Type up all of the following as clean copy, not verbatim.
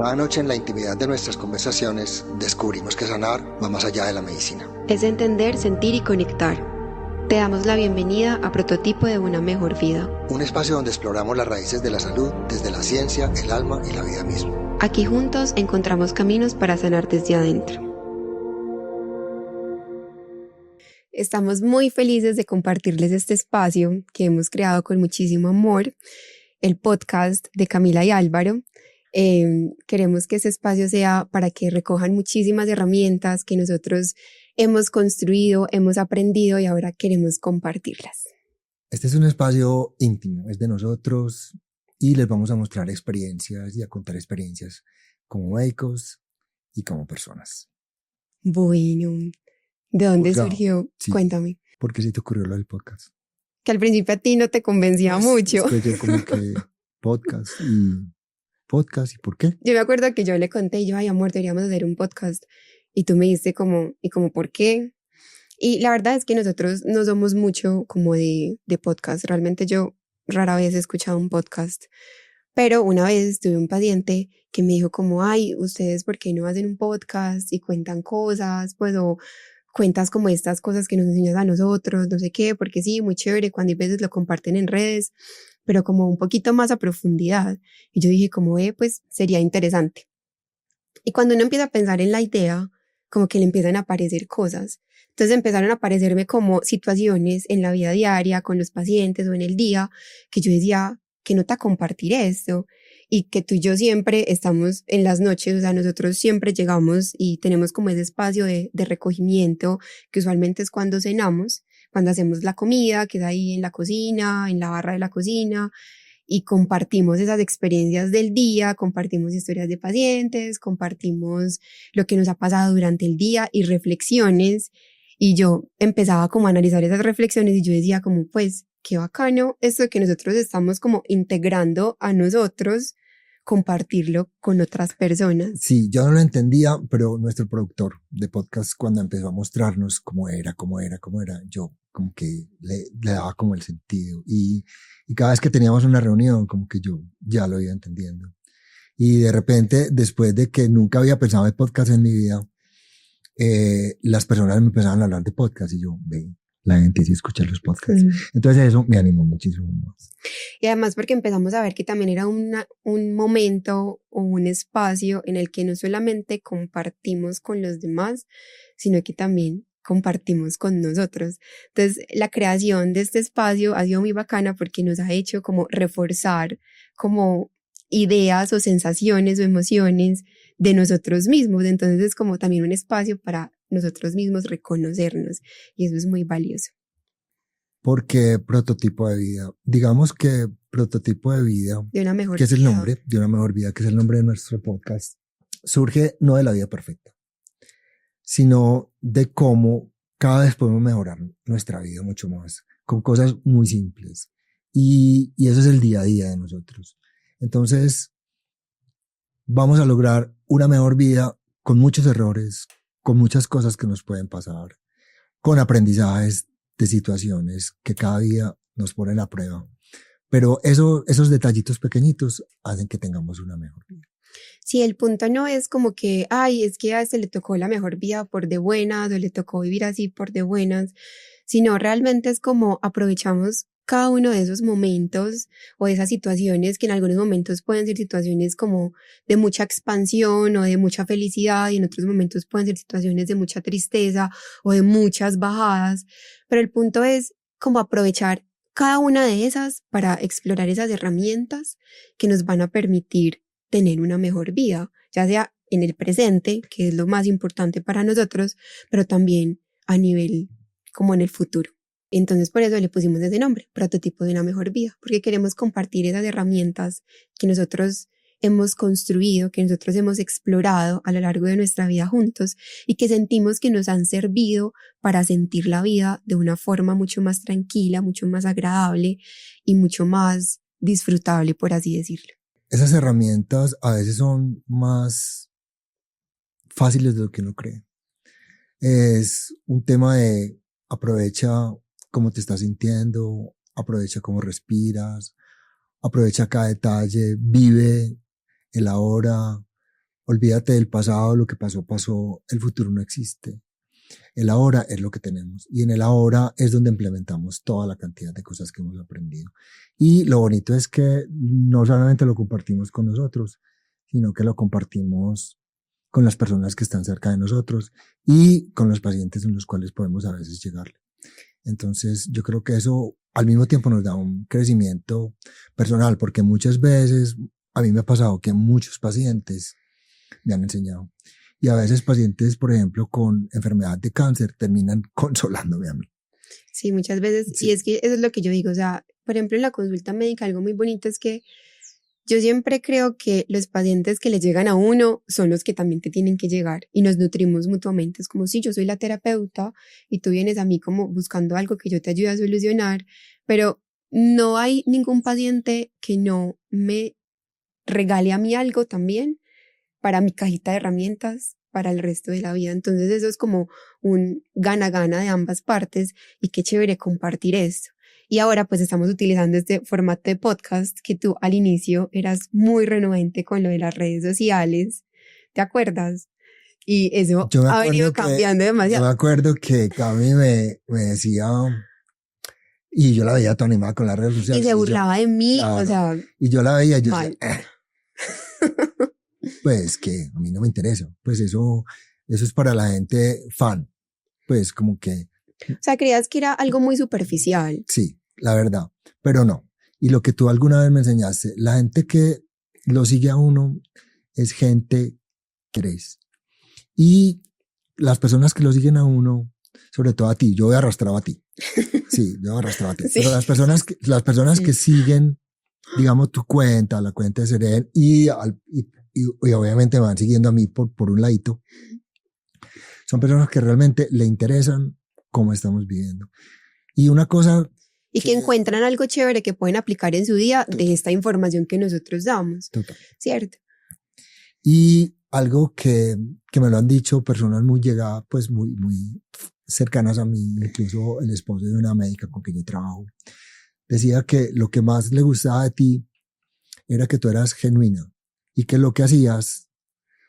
Cada noche en la intimidad de nuestras conversaciones descubrimos que sanar va más allá de la medicina. Es entender, sentir y conectar. Te damos la bienvenida a Prototipo de una mejor vida. Un espacio donde exploramos las raíces de la salud desde la ciencia, el alma y la vida misma. Aquí juntos encontramos caminos para sanar desde adentro. Estamos muy felices de compartirles este espacio que hemos creado con muchísimo amor, el podcast de Camila y Álvaro. Queremos que ese espacio sea para que recojan muchísimas herramientas que nosotros hemos construido, hemos aprendido y ahora queremos compartirlas. Este es un espacio íntimo, es de nosotros y les vamos a mostrar experiencias y a contar experiencias como médicos y como personas. Bueno, ¿de dónde surgió? Sí. Cuéntame. ¿Por qué se te ocurrió lo del podcast? Que al principio a ti no te convencía mucho. Es que yo como que podcast y ¿por qué? Yo me acuerdo que yo le conté y yo, ay amor, deberíamos hacer un podcast. Y tú me dijiste como ¿por qué? Y la verdad es que nosotros no somos mucho como de podcast. Realmente yo rara vez he escuchado un podcast. Pero una vez tuve un paciente que me dijo como, ay, ¿ustedes por qué no hacen un podcast y cuentan cosas? Pues o cuentas como estas cosas que nos enseñas a nosotros, no sé qué, porque sí, muy chévere cuando hay veces lo comparten en redes, pero como un poquito más a profundidad. Y yo dije como, pues sería interesante. Y cuando uno empieza a pensar en la idea, como que le empiezan a aparecer cosas. Entonces empezaron a aparecerme como situaciones en la vida diaria con los pacientes o en el día que yo decía, que nota compartir esto y que tú y yo siempre estamos en las noches, o sea, nosotros siempre llegamos y tenemos como ese espacio de recogimiento que usualmente es cuando cenamos, cuando hacemos la comida, que es ahí en la cocina, en la barra de la cocina, y compartimos esas experiencias del día, compartimos historias de pacientes, compartimos lo que nos ha pasado durante el día y reflexiones. Y yo empezaba como a analizar esas reflexiones y yo decía como, pues, qué bacano esto que nosotros estamos como integrando a nosotros, compartirlo con otras personas. Sí, yo no lo entendía, pero nuestro productor de podcast cuando empezó a mostrarnos cómo era, yo como que le daba como el sentido y cada vez que teníamos una reunión como que yo ya lo iba entendiendo. Y de repente, después de que nunca había pensado en podcast en mi vida, las personas me empezaban a hablar de podcast y yo, ve, la gente sí escucha los podcasts. Entonces eso me animó muchísimo más. Y además porque empezamos a ver que también era un momento o un espacio en el que no solamente compartimos con los demás, sino que también compartimos con nosotros. Entonces la creación de este espacio ha sido muy bacana porque nos ha hecho como reforzar como ideas o sensaciones o emociones de nosotros mismos. Entonces es como también un espacio para nosotros mismos reconocernos y eso es muy valioso. Porque prototipo de vida, digamos que prototipo de vida, de una mejor que es el vida. nombre de una mejor vida, que es el nombre de nuestro podcast, surge no de la vida perfecta, sino de cómo cada vez podemos mejorar nuestra vida mucho más, con cosas muy simples. Y eso es el día a día de nosotros. Entonces, vamos a lograr una mejor vida con muchos errores, con muchas cosas que nos pueden pasar, con aprendizajes de situaciones que cada día nos ponen a prueba. Pero esos detallitos pequeñitos hacen que tengamos una mejor vida. Sí, el punto no es como que, ay, es que a este le tocó la mejor vida por de buenas o le tocó vivir así por de buenas, sino realmente es como aprovechamos cada uno de esos momentos o de esas situaciones que en algunos momentos pueden ser situaciones como de mucha expansión o de mucha felicidad y en otros momentos pueden ser situaciones de mucha tristeza o de muchas bajadas, pero el punto es como aprovechar cada una de esas para explorar esas herramientas que nos van a permitir tener una mejor vida, ya sea en el presente, que es lo más importante para nosotros, pero también a nivel como en el futuro. Entonces por eso le pusimos ese nombre, Prototipo de una mejor vida, porque queremos compartir esas herramientas que nosotros hemos construido, que nosotros hemos explorado a lo largo de nuestra vida juntos y que sentimos que nos han servido para sentir la vida de una forma mucho más tranquila, mucho más agradable y mucho más disfrutable, por así decirlo. Esas herramientas a veces son más fáciles de lo que uno cree. Es un tema de aprovecha cómo te estás sintiendo, aprovecha cómo respiras, aprovecha cada detalle, vive el ahora, olvídate del pasado, lo que pasó, pasó, el futuro no existe. El ahora es lo que tenemos y en el ahora es donde implementamos toda la cantidad de cosas que hemos aprendido. Y lo bonito es que no solamente lo compartimos con nosotros, sino que lo compartimos con las personas que están cerca de nosotros y con los pacientes en los cuales podemos a veces llegarle. Entonces yo creo que eso al mismo tiempo nos da un crecimiento personal, porque muchas veces a mí me ha pasado que muchos pacientes me han enseñado. Y a veces pacientes, por ejemplo, con enfermedad de cáncer terminan consolándome a mí. Sí, muchas veces. Sí. Y es que eso es lo que yo digo. O sea, por ejemplo, en la consulta médica, algo muy bonito es que yo siempre creo que los pacientes que le llegan a uno son los que también te tienen que llegar y nos nutrimos mutuamente. Es como si yo soy la terapeuta y tú vienes a mí como buscando algo que yo te ayude a solucionar, pero no hay ningún paciente que no me regale a mí algo también para mi cajita de herramientas para el resto de la vida. Entonces eso es como un gana-gana de ambas partes y qué chévere compartir esto. Y ahora pues estamos utilizando este formato de podcast que tú al inicio eras muy renuente con lo de las redes sociales, ¿te acuerdas? Y eso ha venido cambiando demasiado. Yo me acuerdo que Cami me decía, y yo la veía toda animada con las redes sociales. Y se burlaba de mí, claro, o sea, y yo la veía y yo mal. decía, pues que a mí no me interesa, pues eso es para la gente fan, pues como que. O sea, creías que era algo muy superficial. Sí, la verdad, pero no. Y lo que tú alguna vez me enseñaste, la gente que lo sigue a uno es gente que eres. Y las personas que lo siguen a uno, sobre todo a ti, yo he arrastrado a ti. Sí, yo he arrastrado a ti. Sí. Pero las personas que siguen, digamos, tu cuenta, la cuenta de Seren, y obviamente me van siguiendo a mí por un ladito, son personas que realmente le interesan cómo estamos viviendo. Y una cosa... Y que encuentran algo chévere que pueden aplicar en su día de esta información que nosotros damos. Total. ¿Cierto? Y algo que me lo han dicho personas muy llegadas, pues muy cercanas a mí, incluso el esposo de una médica con quien yo trabajo, decía que lo que más le gustaba de ti era que tú eras genuina y que lo que hacías,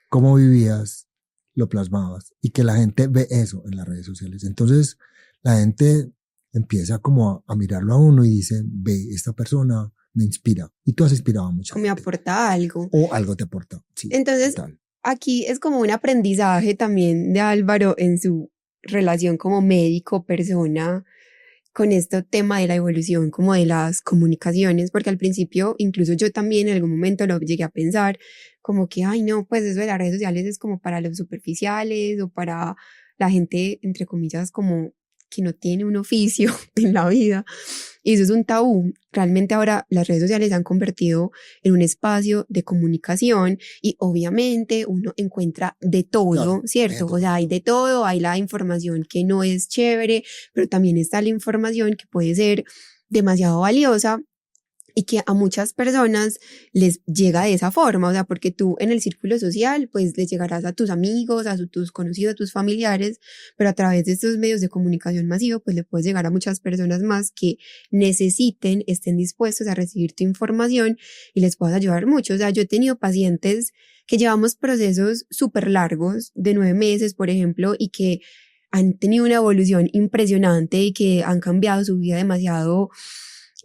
cómo vivías, lo plasmabas y que la gente ve eso en las redes sociales. Entonces la gente empieza como a mirarlo a uno y dice, ve, esta persona me inspira. Y tú has inspirado a mucha gente. Me aporta algo. O algo te aporta, sí. Entonces, total. Aquí es como un aprendizaje también de Álvaro en su relación como médico, persona, con este tema de la evolución como de las comunicaciones, porque al principio, incluso yo también en algún momento lo llegué a pensar, como que, ay no, pues eso de las redes sociales es como para los superficiales o para la gente, entre comillas, como que no tiene un oficio en la vida. Y eso es un tabú. Realmente ahora las redes sociales se han convertido en un espacio de comunicación y obviamente uno encuentra de todo, claro, ¿cierto? O sea, hay de todo, hay la información que no es chévere, pero también está la información que puede ser demasiado valiosa y que a muchas personas les llega de esa forma, o sea, porque tú en el círculo social, pues les llegarás a tus amigos, a tus conocidos, a tus familiares, pero a través de estos medios de comunicación masivo, pues le puedes llegar a muchas personas más que necesiten, estén dispuestos a recibir tu información y les puedas ayudar mucho. O sea, yo he tenido pacientes que llevamos procesos súper largos, de 9 meses, por ejemplo, y que han tenido una evolución impresionante y que han cambiado su vida demasiado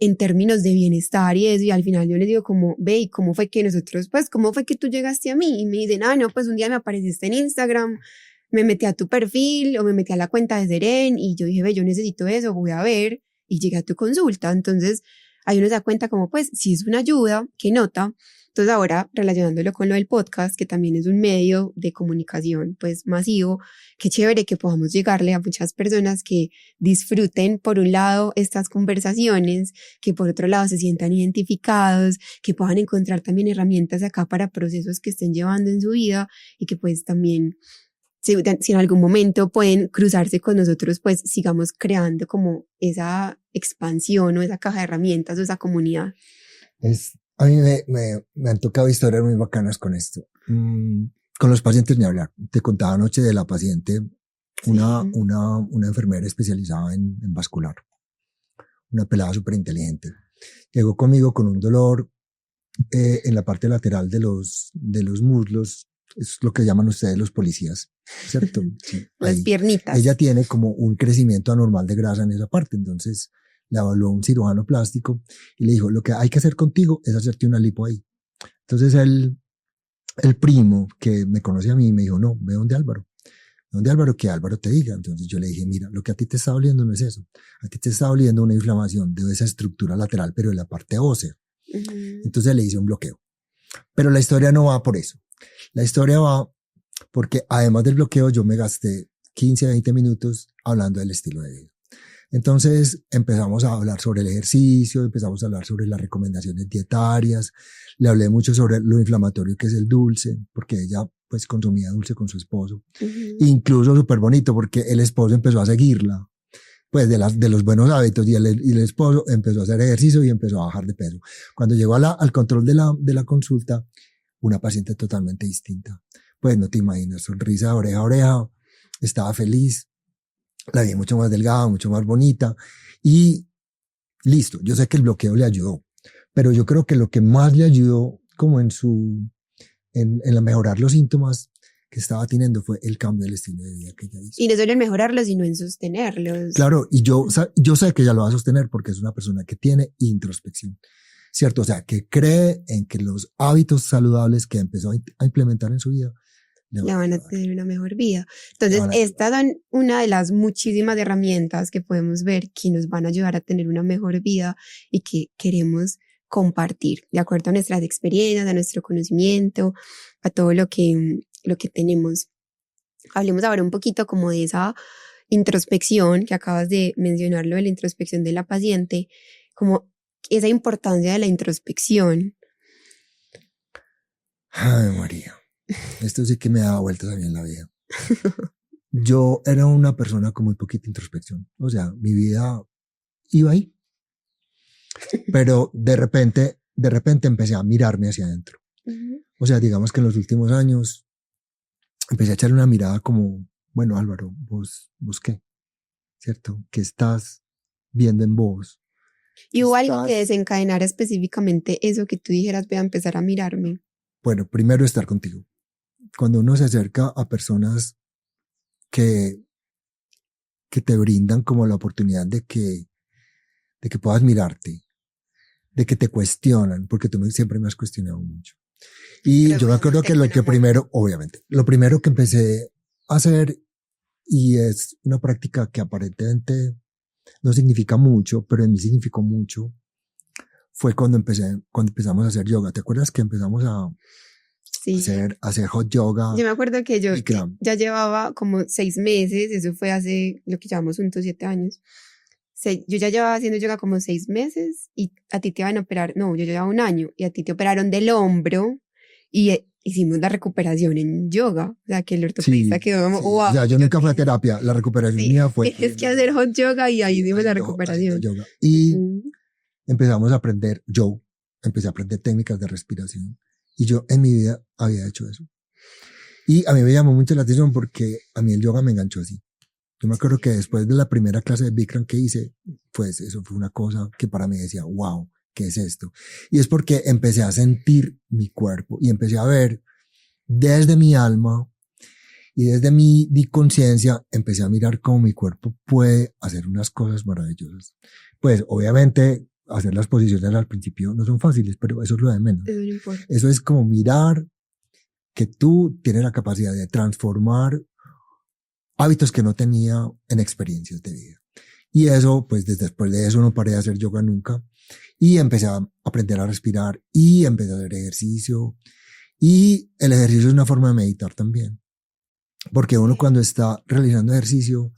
en términos de bienestar y eso, y al final yo les digo como, ve, ¿y cómo fue que nosotros, pues, cómo fue que tú llegaste a mí? Y me dicen, no, pues un día me apareciste en Instagram, me metí a tu perfil o me metí a la cuenta de Seren y yo dije, ve, yo necesito eso, voy a ver, y llegué a tu consulta. Entonces, ahí uno se da cuenta como, pues, si es una ayuda, ¿qué nota? Entonces ahora, relacionándolo con lo del podcast, que también es un medio de comunicación, pues, masivo, qué chévere que podamos llegarle a muchas personas que disfruten, por un lado, estas conversaciones, que por otro lado se sientan identificados, que puedan encontrar también herramientas acá para procesos que estén llevando en su vida y que pues también, si en algún momento pueden cruzarse con nosotros, pues sigamos creando como esa expansión o esa caja de herramientas o esa comunidad. A mí me han tocado historias muy bacanas con esto. Con los pacientes ni hablar. Te contaba anoche de la paciente, una enfermera especializada en vascular, una pelada súper inteligente. Llegó conmigo con un dolor en la parte lateral de los muslos, es lo que llaman ustedes los policías, ¿cierto? Sí, Las ahí. piernitas. Ella tiene como un crecimiento anormal de grasa en esa parte, entonces la evaluó un cirujano plástico y le dijo, lo que hay que hacer contigo es hacerte una lipo ahí. Entonces el primo que me conoce a mí me dijo, no, ve donde Álvaro. Donde Álvaro, que Álvaro te diga. Entonces yo le dije, mira, lo que a ti te está doliendo no es eso. A ti te está doliendo una inflamación de esa estructura lateral, pero de la parte ósea. Entonces le hice un bloqueo. Pero la historia no va por eso. La historia va porque además del bloqueo yo me gasté 15, 20 minutos hablando del estilo de vida. Entonces empezamos a hablar sobre el ejercicio, empezamos a hablar sobre las recomendaciones dietarias, le hablé mucho sobre lo inflamatorio que es el dulce, porque ella pues consumía dulce con su esposo. Incluso súper bonito porque el esposo empezó a seguirla, pues de los buenos hábitos y el esposo empezó a hacer ejercicio y empezó a bajar de peso. Cuando llegó al control de la consulta, una paciente totalmente distinta. Pues no te imaginas, sonrisa de oreja a oreja, estaba feliz, la vi mucho más delgada, mucho más bonita y listo. Yo sé que el bloqueo le ayudó, pero yo creo que lo que más le ayudó como en la mejorar los síntomas que estaba teniendo fue el cambio del estilo de vida que ella hizo. Y no solo en mejorarlos, sino en sostenerlos. Claro, y yo sé que ella lo va a sostener porque es una persona que tiene introspección, ¿cierto? O sea, que cree en que los hábitos saludables que empezó a implementar en su vida le van a tener una mejor vida. Entonces, estas son una de las muchísimas herramientas que podemos ver que nos van a ayudar a tener una mejor vida y que queremos compartir de acuerdo a nuestras experiencias, a nuestro conocimiento, a todo lo que tenemos. Hablemos ahora un poquito como de esa introspección que acabas de mencionarlo, de la introspección de la paciente, como esa importancia de la introspección. Ay, María, esto sí que me daba vueltas a mí en la vida. Yo era una persona con muy poquita introspección, o sea, mi vida iba ahí, pero de repente empecé a mirarme hacia adentro. O sea, digamos que en los últimos años empecé a echarle una mirada como, bueno, Álvaro, ¿vos qué? ¿Cierto? ¿Qué estás viendo en vos? ¿Y hubo algo que desencadenara específicamente eso que tú dijeras, voy a empezar a mirarme? Bueno, primero estar contigo. Cuando uno se acerca a personas que te brindan como la oportunidad de que puedas mirarte, de que te cuestionan, porque tú siempre me has cuestionado mucho. Y yo me acuerdo que lo primero que empecé a hacer, y es una práctica que aparentemente no significa mucho, pero en mí significó mucho, fue cuando empezamos a hacer yoga. ¿Te acuerdas que empezamos a hacer hot yoga? Yo me acuerdo que yo ya llevaba como 6 meses, eso fue hace lo que llevamos juntos 7 años. Yo ya llevaba haciendo yoga como 6 meses y a ti te iban a operar, no, yo llevaba 1 año y a ti te operaron del hombro y hicimos la recuperación en yoga. O sea, que el ortopedista quedó como, wow. O sea, yo nunca fui a terapia, la recuperación mía fue... Tienes que hacer hot yoga y ahí hicimos la recuperación. Yoga. Y empezamos a aprender, yo empecé a aprender técnicas de respiración y yo en mi vida había hecho eso. Y a mí me llamó mucho la atención porque a mí el yoga me enganchó así. Yo me acuerdo que después de la primera clase de Bikram que hice, pues eso fue una cosa que para mí decía, wow, ¿qué es esto? Y es porque empecé a sentir mi cuerpo y empecé a ver desde mi alma y desde mi conciencia, empecé a mirar cómo mi cuerpo puede hacer unas cosas maravillosas. Pues obviamente hacer las posiciones al principio no son fáciles, pero eso es lo de menos. Eso no importa. Eso es como mirar que tú tienes la capacidad de transformar hábitos que no tenía en experiencias de vida. Y eso, pues después de eso no paré de hacer yoga nunca. Y empecé a aprender a respirar y empecé a hacer ejercicio. Y el ejercicio es una forma de meditar también. Porque uno cuando está realizando ejercicio,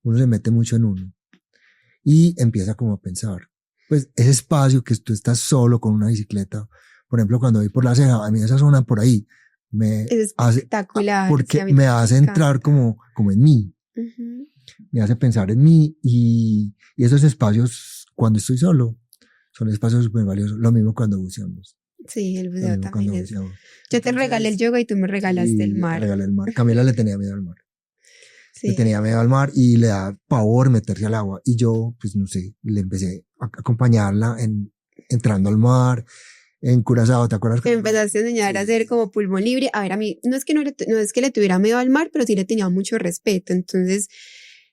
uno se mete mucho en uno. Y empieza como a pensar. Pues ese espacio que tú estás solo con una bicicleta. Por ejemplo, cuando voy por la ceja, a mí esa zona por ahí es espectacular. Porque me hace entrar como en mí. Me hace pensar en mí y esos espacios cuando estoy solo son espacios súper valiosos. Lo mismo cuando buceamos. Sí, el buceo también es. Yo te regalé el yoga y tú me regalaste el mar. Regalé el mar. Camila le tenía miedo al mar. Sí. Le tenía miedo al mar y le da pavor meterse al agua. Y yo, pues no sé, le empecé a acompañarla entrando al mar. en Curazao, ¿te acuerdas? Que me empezaste a enseñar a hacer como pulmón libre. A ver, a mí no es que no es que le tuviera miedo al mar, pero sí le tenía mucho respeto. Entonces,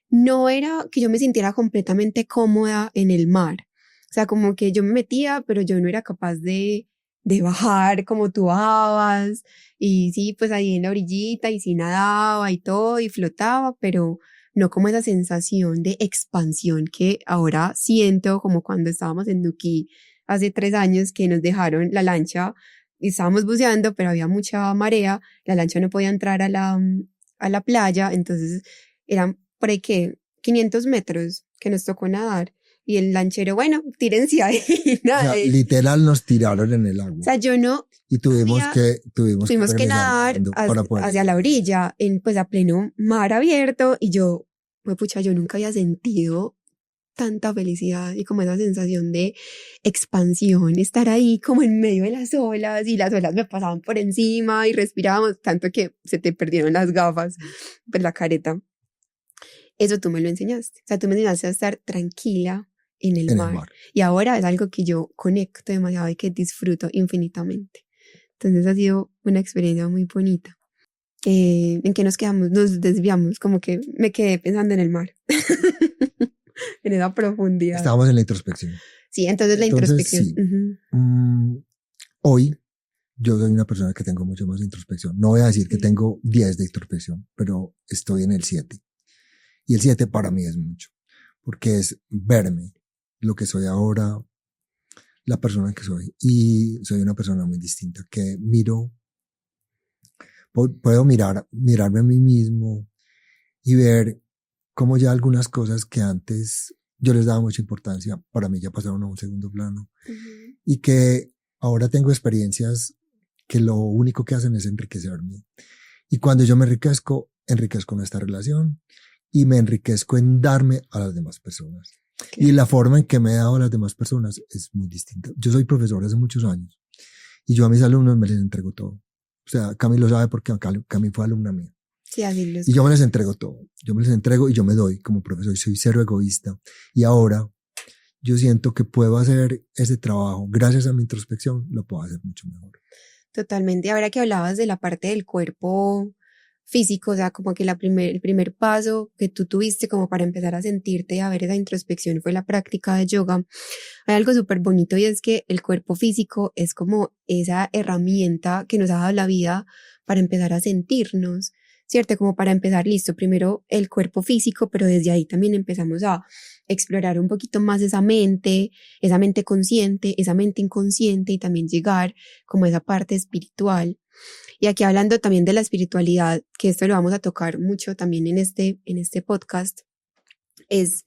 no era que yo me sintiera completamente cómoda en el mar. O sea, como que yo me metía, pero yo no era capaz de bajar como tú bajabas. Y sí, pues ahí en la orillita y sí nadaba y todo y flotaba, pero no como esa sensación de expansión que ahora siento como cuando estábamos en Nuquí hace 3 años que nos dejaron la lancha y estábamos buceando, pero había mucha marea, la lancha no podía entrar a la playa, entonces eran por ahí que 500 metros que nos tocó nadar. Y el lanchero, bueno, tírense ahí. O sea, literal nos tiraron en el agua. O sea, yo no y tuvimos que tuvimos que nadar hacia la orilla, pues a pleno mar abierto, y yo, pues pucha, yo nunca había sentido tanta felicidad y como esa sensación de expansión, estar ahí como en medio de las olas y las olas me pasaban por encima y respirábamos tanto que se te perdieron las gafas, pues la careta. Eso tú me lo enseñaste. O sea, tú me enseñaste a estar tranquila en el mar. Y ahora es algo que yo conecto demasiado y que disfruto infinitamente. Entonces ha sido una experiencia muy bonita. ¿En qué nos quedamos? Nos desviamos, como que me quedé pensando en el mar. En esa profundidad. Estábamos en la introspección. Sí, entonces la introspección. Sí. Hoy yo soy una persona que tengo mucho más introspección. No voy a decir que tengo 10 de introspección, pero estoy en el 7. Y el 7 para mí es mucho, porque es verme, lo que soy ahora, la persona que soy. Y soy una persona muy distinta, que puedo mirarme a mí mismo y ver cómo ya algunas cosas que antes yo les daba mucha importancia, para mí ya pasaron a un segundo plano. Y que ahora tengo experiencias que lo único que hacen es enriquecerme. Y cuando yo me enriquezco nuestra relación y me enriquezco en darme a las demás personas. Y la forma en que me he dado a las demás personas es muy distinta. Yo soy profesor hace muchos años y yo a mis alumnos me les entrego todo. O sea, Cami lo sabe porque Cami fue alumna mía. Sí, así lo y yo me les entrego todo. Yo me les entrego y yo me doy como profesor y soy cero egoísta. Y ahora yo siento que puedo hacer ese trabajo. Gracias a mi introspección lo puedo hacer mucho mejor. Totalmente. Ahora que hablabas de la parte del cuerpo físico, o sea, como que el primer paso que tú tuviste como para empezar a sentirte y a ver esa introspección fue la práctica de yoga. Hay algo súper bonito y es que el cuerpo físico es como esa herramienta que nos ha dado la vida para empezar a sentirnos, ¿cierto? Como para empezar, listo, primero el cuerpo físico, pero desde ahí también empezamos a explorar un poquito más esa mente consciente, esa mente inconsciente y también llegar como a esa parte espiritual. Y aquí hablando también de la espiritualidad, que esto lo vamos a tocar mucho también en este podcast, es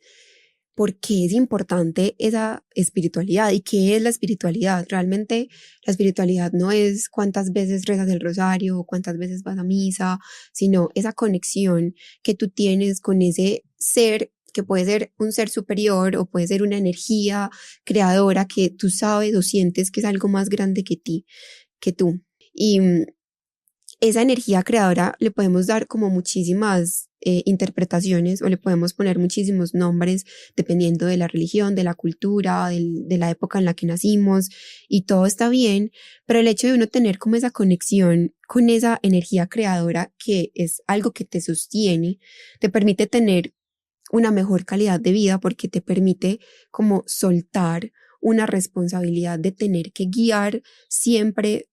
por qué es importante esa espiritualidad y qué es la espiritualidad. Realmente la espiritualidad no es cuántas veces rezas el rosario o cuántas veces vas a misa, sino esa conexión que tú tienes con ese ser que puede ser un ser superior o puede ser una energía creadora que tú sabes o sientes que es algo más grande que tú. Y esa energía creadora le podemos dar como muchísimas interpretaciones o le podemos poner muchísimos nombres dependiendo de la religión, de la cultura, de la época en la que nacimos y todo está bien, pero el hecho de uno tener como esa conexión con esa energía creadora que es algo que te sostiene, te permite tener una mejor calidad de vida porque te permite como soltar una responsabilidad de tener que guiar siempre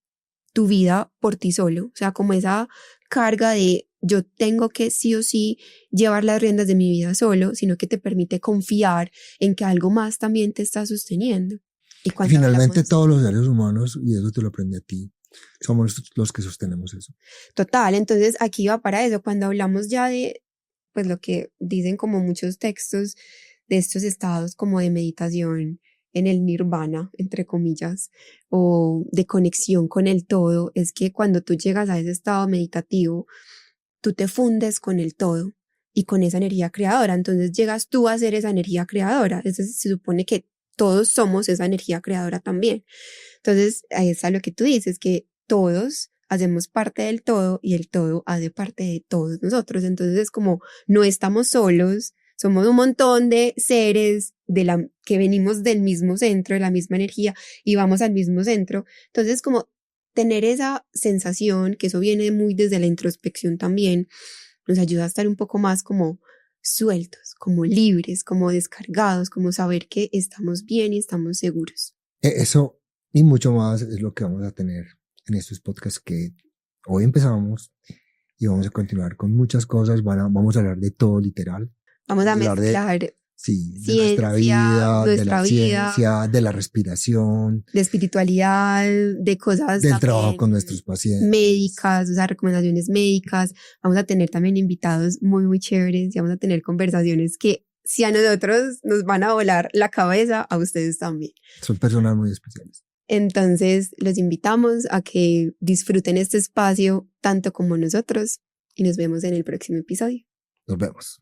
tu vida por ti solo, o sea, como esa carga de yo tengo que sí o sí llevar las riendas de mi vida solo, sino que te permite confiar en que algo más también te está sosteniendo. Y finalmente todos los seres humanos, y eso te lo aprendí a ti, somos los que sostenemos eso. Total, entonces aquí va para eso, cuando hablamos ya de pues lo que dicen como muchos textos de estos estados como de meditación en el nirvana, entre comillas, o de conexión con el todo, es que cuando tú llegas a ese estado meditativo, tú te fundes con el todo y con esa energía creadora. Entonces llegas tú a ser esa energía creadora. Entonces se supone que todos somos esa energía creadora también. Entonces ahí está lo que tú dices, que todos hacemos parte del todo y el todo hace parte de todos nosotros. Entonces es como no estamos solos, Somos un montón de seres que venimos del mismo centro, de la misma energía y vamos al mismo centro. Entonces, como tener esa sensación, que eso viene muy desde la introspección también, nos ayuda a estar un poco más como sueltos, como libres, como descargados, como saber que estamos bien y estamos seguros. Eso y mucho más es lo que vamos a tener en estos podcasts que hoy empezamos y vamos a continuar con muchas cosas. Vamos a hablar de todo literal. Vamos a mezclar de ciencia, nuestra vida, de la vida, ciencia, de la respiración, de espiritualidad, de cosas del trabajo con nuestros pacientes, médicas, o sea, recomendaciones médicas. Vamos a tener también invitados muy, muy chéveres y vamos a tener conversaciones que si a nosotros nos van a volar la cabeza, a ustedes también. Son personas muy especiales. Entonces, los invitamos a que disfruten este espacio tanto como nosotros y nos vemos en el próximo episodio. Nos vemos.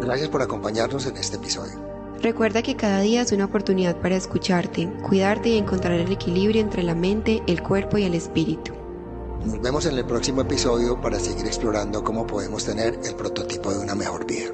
Gracias por acompañarnos en este episodio. Recuerda que cada día es una oportunidad para escucharte, cuidarte y encontrar el equilibrio entre la mente, el cuerpo y el espíritu. Nos vemos en el próximo episodio para seguir explorando cómo podemos tener el prototipo de una mejor vida.